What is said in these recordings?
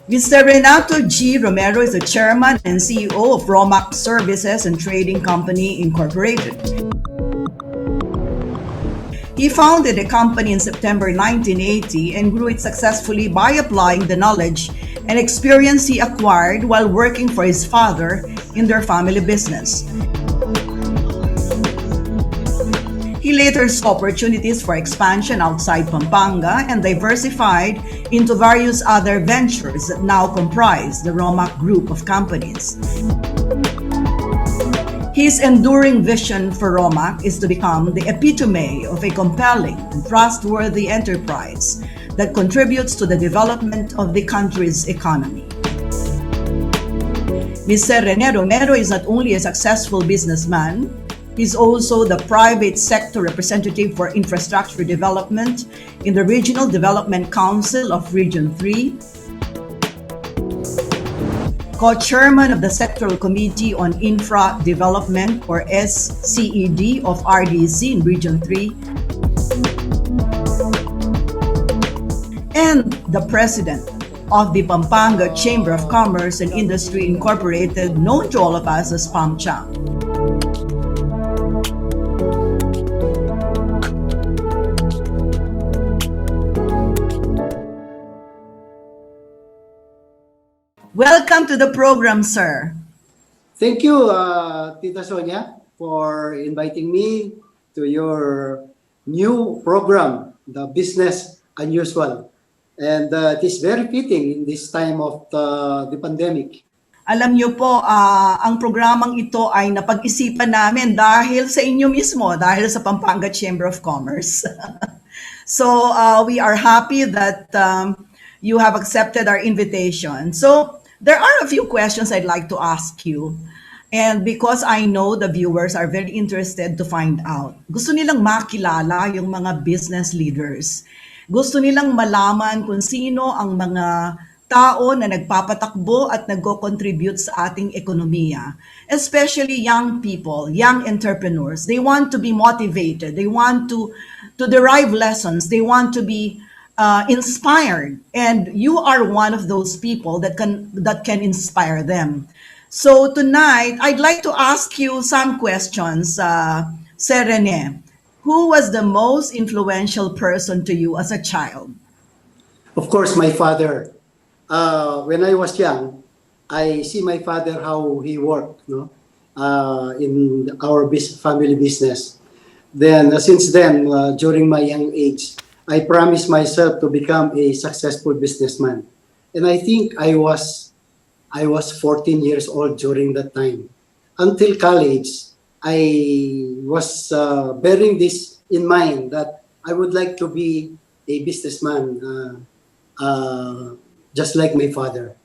Mr. Renato G. Romero is the chairman and CEO of ROMAC Services and Trading Company Incorporated. He founded the company in September 1980 and grew it successfully by applying the knowledge and experience he acquired while working for his father in their family business. He later saw opportunities for expansion outside Pampanga and diversified into various other ventures that now comprise the ROMAC Group of companies. His enduring vision for ROMAC is to become the epitome of a compelling and trustworthy enterprise that contributes to the development of the country's economy. Mr. Rene Romero is not only a successful businessman, he's also the private sector representative for infrastructure development in the Regional Development Council of Region 3, co-chairman of the Sectoral Committee on Infra Development or SCED of RDC in Region 3, and the president of the Pampanga Chamber of Commerce and Industry Incorporated, known to all of us as PAMCHA. Welcome to the program, sir. Thank you, Tita Sonia, for inviting me to your new program, The Business Unusual. And it is very fitting in this time of the pandemic. Alam niyo po, ang programang ito ay napag-isipan namin dahil sa inyo mismo, dahil sa Pampanga Chamber of Commerce. So we are happy that you have accepted our invitation. So there are a few questions I'd like to ask you. And because I know the viewers are very interested to find out, gusto nilang makilala yung mga business leaders. Gusto nilang malaman kung sino ang mga tao na nagpapatakbo at nagko-contribute sa ating ekonomiya. Especially young people, young entrepreneurs. They want to be motivated. They want to derive lessons. They want to be inspired, and you are one of those people that can inspire them. So tonight, I'd like to ask you some questions, Sir Rene. Who was the most influential person to you as a child? Of course, my father. When I was young, I see my father how he worked, in our family business. Then, since then, during my young age, I promised myself to become a successful businessman. And I think I was 14 years old during that time. Until college, I was bearing this in mind that I would like to be a businessman just like my father.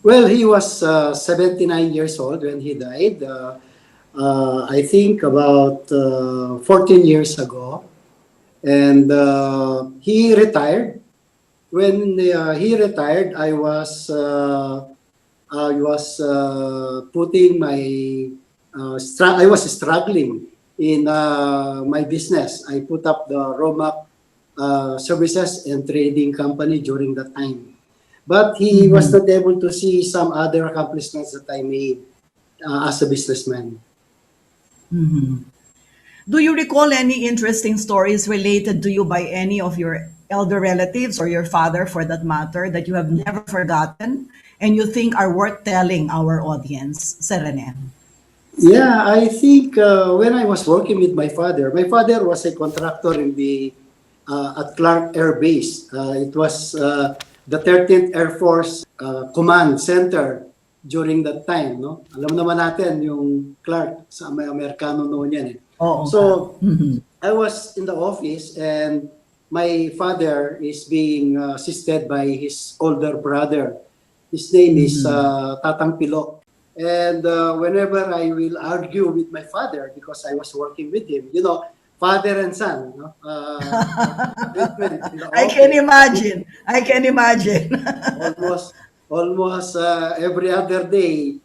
Well, he was 79 years old when he died. I think about 14 years ago. And he retired. When he retired, I was putting my I was struggling in my business. I put up the ROMAC Services and Trading Company during that time. But he was not able to see some other accomplishments that I made as a businessman. Mm-hmm. Do you recall any interesting stories related to you by any of your elder relatives or your father, for that matter, that you have never forgotten and you think are worth telling our audience, Sir Rene? Yeah, I think when I was working with my father was a contractor in the at Clark Air Base. It was the 13th Air Force Command Center during that time. No? Alam naman natin yung Clark, sa may Amerikano noon yan eh. So, I was in the office and my father is being assisted by his older brother. His name is Tatang Pilok. And whenever I will argue with my father, because I was working with him, father and son. I can imagine. almost every other day,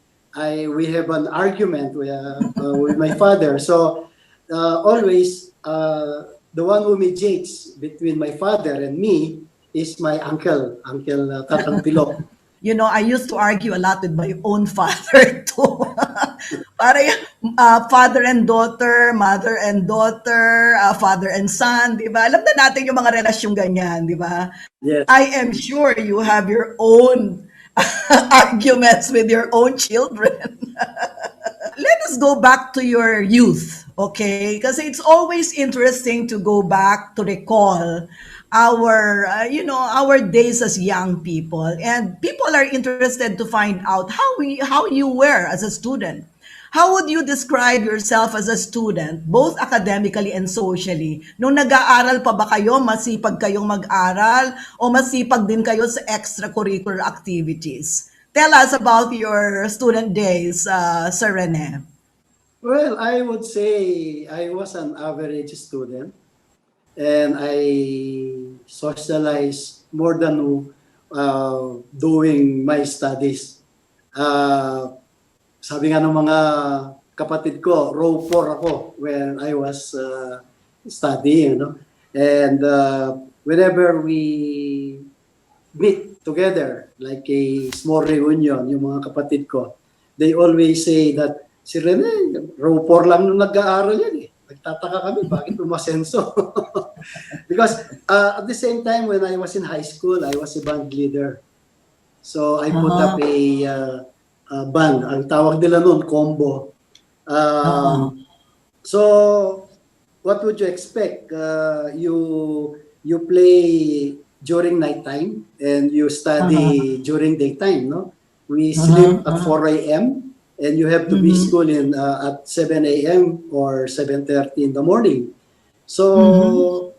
we have an argument with my father. So, always the one who mediates between my father and me is my uncle Tatang Pilok. You know, I used to argue a lot with my own father too. Para father and daughter, mother and daughter, father and son, di ba? Alam na natin yung mga relasyon ganyan, di ba? Yes. I am sure you have your own arguments with your own children. Let us go back to your youth, okay? Because it's always interesting to go back to recall our, our days as young people, and people are interested to find out how you were as a student. How would you describe yourself as a student, both academically and socially? Nung nag-aaral pa ba kayo, masipag kayong mag-aral, o masipag din kayo sa extracurricular activities? Tell us about your student days, Sir Rene. Well, I would say I was an average student, and I socialized more than doing my studies. Sabi nga ng mga kapatid ko, row 4 ako when I was studying, And whenever we meet together, like a small reunion, yung mga kapatid ko, they always say that, si Rene, row 4 lang nung nag-aaral yan eh. Nagtataka kami, bakit umasenso? Because at the same time, when I was in high school, I was a band leader. So I put up a band. Ang tawag nila noon, combo. So, what would you expect? You play during nighttime and you study during daytime, no? We sleep at 4 a.m. and you have to be schooling at 7 a.m. or 7:30 in the morning. So,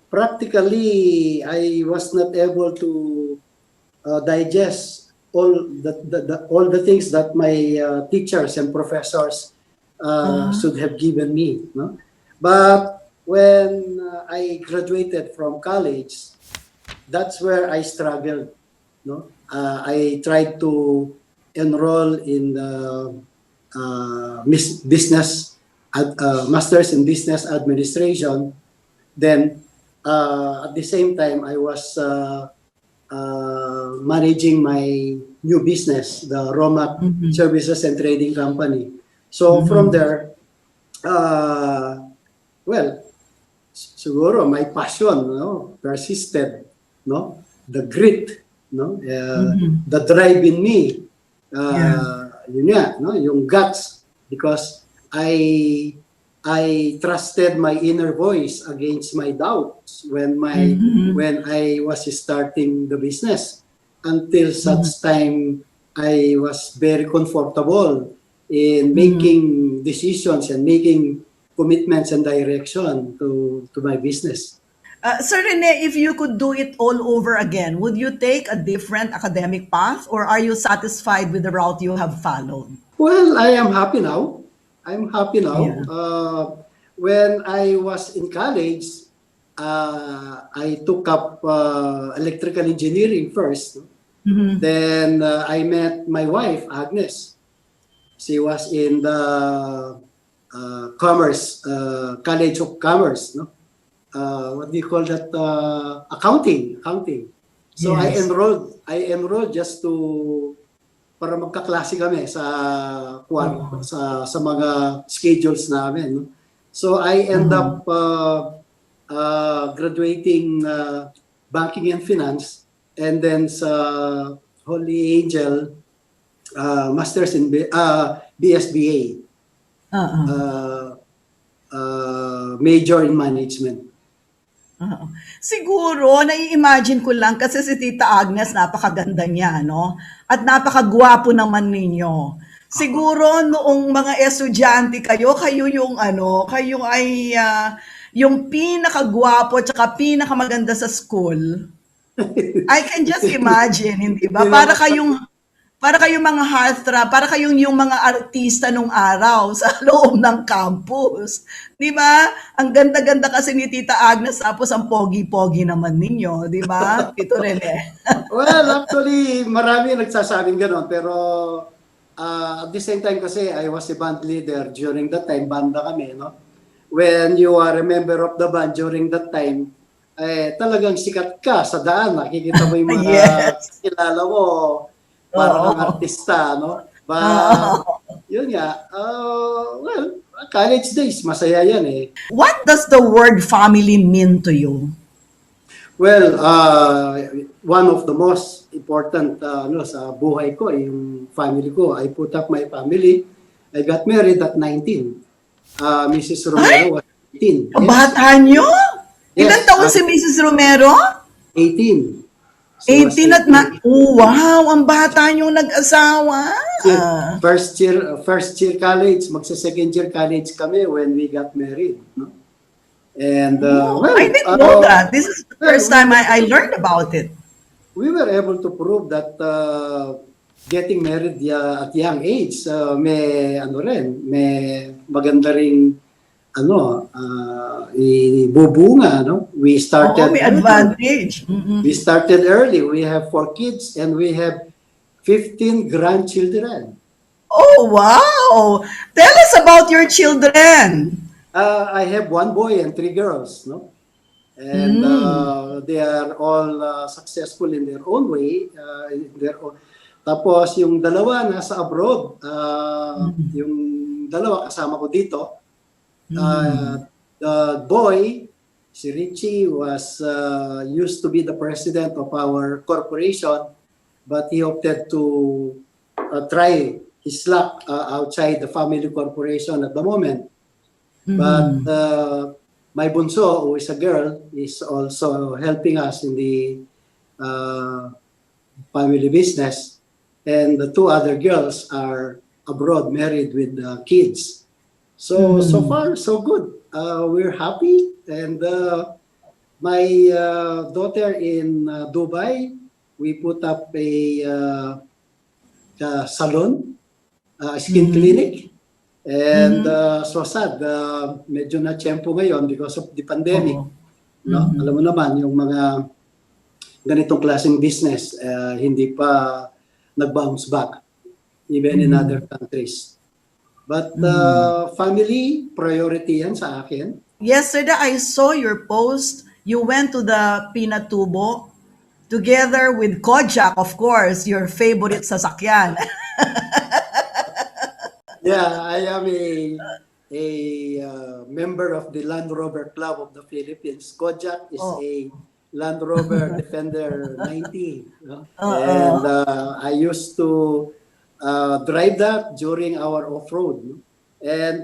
practically, I was not able to digest all the things that my teachers and professors should have given me. No? But when I graduated from college, that's where I struggled. No? I tried to enroll in the Masters in Business Administration. Then, at the same time, I was managing my new business, the ROMAC Services and Trading Company. So from there, well, siguro my passion, persisted, the grit, the drive in me, yun nga, yung guts, because I trusted my inner voice against my doubts when I was starting the business, until such time I was very comfortable in making decisions and making commitments and direction to my business. Sir Rene, if you could do it all over again, would you take a different academic path, or are you satisfied with the route you have followed? Well, I am happy now. I'm happy now. Yeah. When I was in college, I took up electrical engineering first. Then I met my wife, Agnes. She was in the Commerce, College of Commerce. What do you call that? Accounting. So Yes. I enrolled just to para magkaklase kami sa sa mga schedules namin. No? So I end up graduating banking and finance, and then sa Holy Angel, Masters in BSBA, major in management. Siguro, nai-imagine ko lang kasi si Tita Agnes, napakaganda niya, no? At napakagwapo naman ninyo. Siguro, noong mga estudyante kayo yung kayo ay yung pinakagwapo at saka pinakamaganda sa school. I can just imagine, hindi ba? Para kayong mga heartthrob, para kayong yung mga artista nung araw sa loob ng campus. Di ba? Ang ganda-ganda kasi ni Tita Agnes, tapos ang pogi-pogi naman ninyo. Di ba? Ito rin eh. Well, actually, marami nagsasabing gano'n. Pero at the same time kasi, I was a band leader during that time. Banda kami, no? When you are a member of the band during that time, talagang sikat ka sa daan. Nakikita mo yung mga Yes. kilala mo. para ng Oo. artista, no? But, Oo. yun nga, well, college days, masaya yan eh. What does the word family mean to you? Well, one of the most important sa buhay ko, yung family ko. I put up my family. I got married at 19. Mrs. Romero was 18. Ang Yes. bata nyo? Ilan Yes, taon si Mrs. Romero? 18. She was 18 at 18. oh, wow, ang bata nyo nag-asawa. First year college, magsa-second year college kami when we got married. No? And, Oh, I didn't know that. This is the first time I learned about it. we were able to prove that getting married at young age may may maganda ring ibubunga, no? We Oo, started may advantage. Mm-mm. we started early. We have 4 kids and we have 15 grandchildren. Oh, wow. Tell us about your children. I have 1 boy and 3 girls, no? And they are all successful in their own way. Tapos yung dalawa nasa abroad, yung dalawa kasama ko dito. The boy, si Richie, was used to be the president of our corporation, but he opted to try his luck outside the family corporation at the moment. But my bunso, who is a girl, is also helping us in the family business. And the 2 other girls are abroad, married with kids. So far, so good. We're happy. And my daughter in Dubai, we put up a salon, skin clinic. And so sad, medyo na-tiyempo ngayon because of the pandemic. No? Alam mo naman, yung mga ganitong klaseng business, hindi pa nag-bounce back, even in other countries. But family, priority yan sa akin. Yesterday, I saw your post. You went to the Pinatubo together with Kojak, of course, your favorite sasakyan. Yeah, I am a member of the Land Rover Club of the Philippines. Kojak is a Land Rover Defender 90. No? And I used to drive that during our off-road. No? And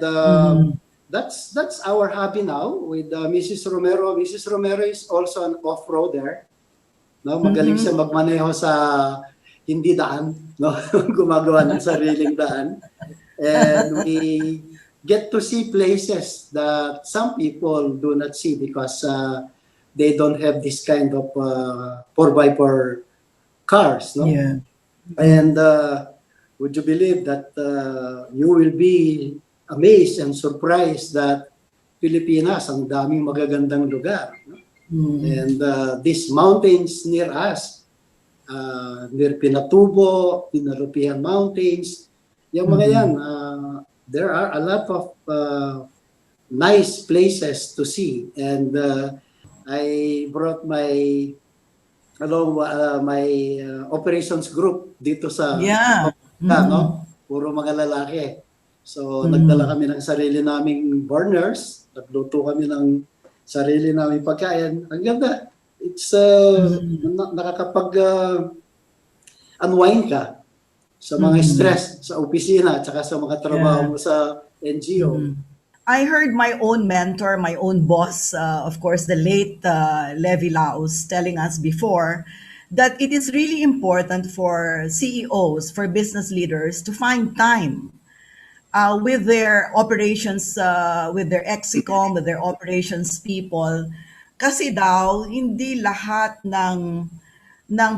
that's our hobby now with Mrs. Romero. Mrs. Romero is also an off-roader. No? Magaling siya magmaneho sa hindi daan. No? Gumagawa ng sariling daan. And we get to see places that some people do not see because they don't have this kind of 4x4 cars. No? Yeah. And would you believe that you will be amazed and surprised that Pilipinas, ang daming magagandang lugar. No? And these mountains near us, near Pinatubo, Pinarupihan Mountains, yung mga yan, there are a lot of nice places to see. And I brought my operations group dito sa no? Puro mga lalaki. So nagdala kami ng sarili naming burners, nagluto kami ng sarili naming pagkain. Ang ganda. It's nakakapag unwind ka sa mga stress sa opisina at saka sa mga trabaho mo sa NGO. I heard my own mentor, my own boss, of course, the late Levi Laos, telling us before that it is really important for CEOs, for business leaders to find time with their operations, with their execom, with their operations people. Kasi daw, hindi lahat ng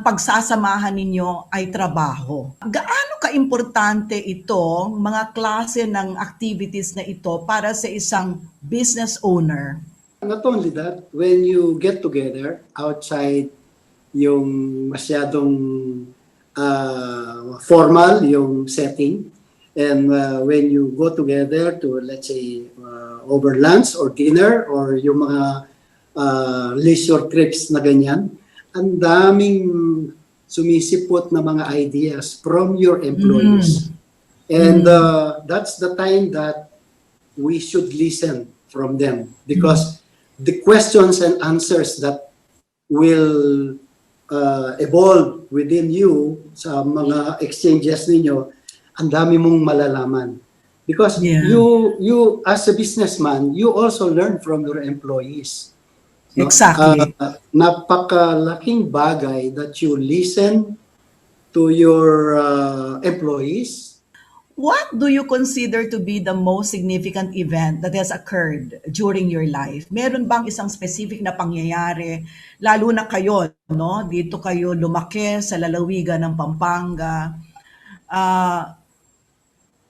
pagsasamahan ninyo ay trabaho. Gaano ka-importante itong mga klase ng activities na ito para sa isang business owner? Not only that, when you get together outside yung masyadong formal yung setting, and when you go together to, let's say, over lunch or dinner or yung mga leisure trips na ganyan, ang daming sumisipot na mga ideas from your employees. And that's the time that we should listen from them, because the questions and answers that will evolve within you sa mga exchanges ninyo, ang dami mong malalaman. Because you as a businessman, you also learn from your employees. No? Exactly. Napakalaking bagay that you listen to your employees. What do you consider to be the most significant event that has occurred during your life? Meron bang isang specific na pangyayari, lalo na kayo, no? Dito kayo lumaki sa lalawigan ng Pampanga.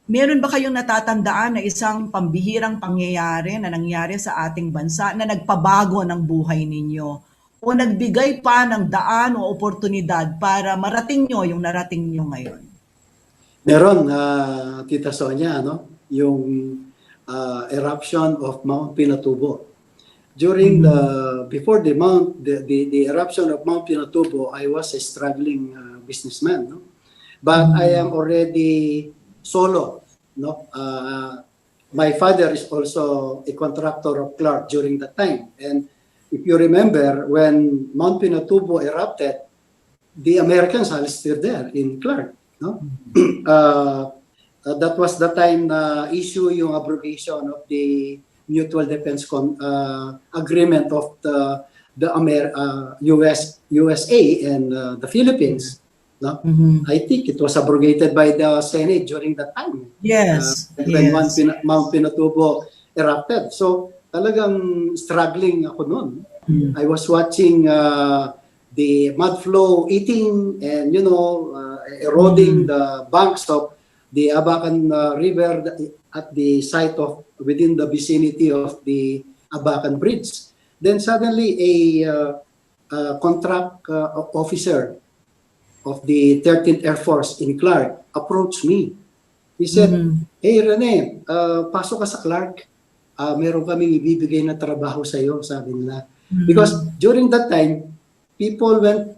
Meron ba kayong natatandaan na isang pambihirang pangyayari na nangyari sa ating bansa na nagpabago ng buhay ninyo? O nagbigay pa ng daan o oportunidad para marating nyo yung narating nyo ngayon? Meron, Tita Sonia, no? Yung eruption of Mount Pinatubo. During before the eruption of Mount Pinatubo, I was a struggling businessman, no? But I am already solo, no? My father is also a contractor of Clark during that time. And if you remember, when Mount Pinatubo erupted, the Americans are still there in Clark. No? That was the time na issue yung abrogation of the Mutual Defense Agreement of the USA and the Philippines. No? I think it was abrogated by the Senate during that time. Yes. When Mount Pinatubo erupted. So talagang struggling ako noon. I was watching the mud flow eating and eroding the banks of the Abacan River at the site of within the vicinity of the Abacan Bridge. Then suddenly a contract officer of the 13th Air Force in Clark approached me. He said, "Hey Rene, pasok ka sa Clark. Meron kaming ibibigay na trabaho sa iyo," sabi nila. Because during that time, people went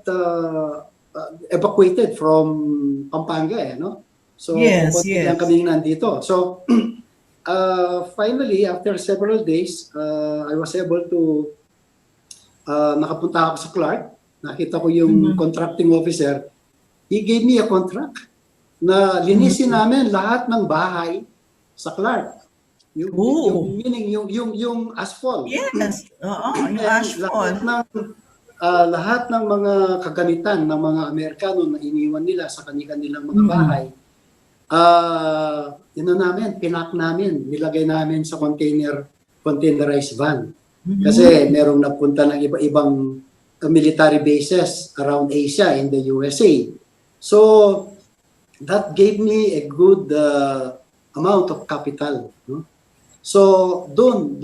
evacuated from Pampanga, no? So, lang kami nandito. So, finally, after several days, I was able to nakapunta ako sa Clark. Nakita ko yung contracting officer. He gave me a contract na linisin namin lahat ng bahay sa Clark. Yung asphalt. Yes. Yung asphalt. Lahat ng mga kagamitan ng mga Amerikano na iniwan nila sa kanilang mga bahay, pinak namin, nilagay namin sa containerized van. Kasi merong napunta ng iba-ibang military bases around Asia and the USA. So, that gave me a good amount of capital. No? So, doon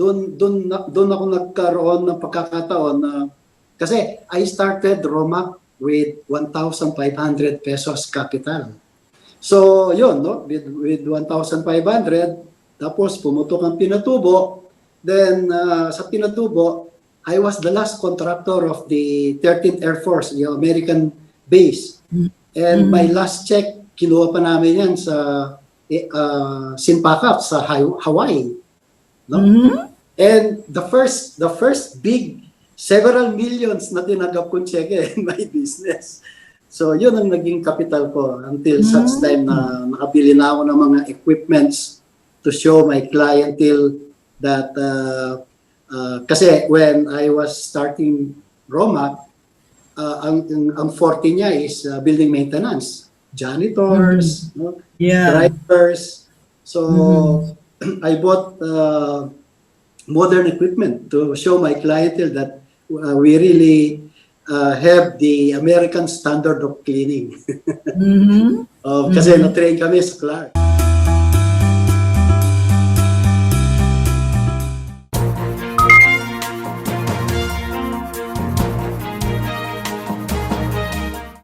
ako nagkaroon ng pagkakataon na kasi I started ROMAC with 1,500 pesos capital. So, yun, no? With 1,500, tapos pumutok ang Pinatubo. Then, sa Pinatubo, I was the last contractor of the 13th Air Force, yung American base. And my last check, kinuha pa namin yan sa Sinpakap, sa Hawaii. No? And the first big several millions na tinanggap kong cheque in my business. So, yun ang naging capital ko until such time na nakabili na ako ng mga equipments to show my clientele that kasi when I was starting ROMAC, ang forte niya is building maintenance, janitors, no? Drivers. So, I bought modern equipment to show my clientele that we really have the American standard of cleaning. Kasi na-train kami sa Clark.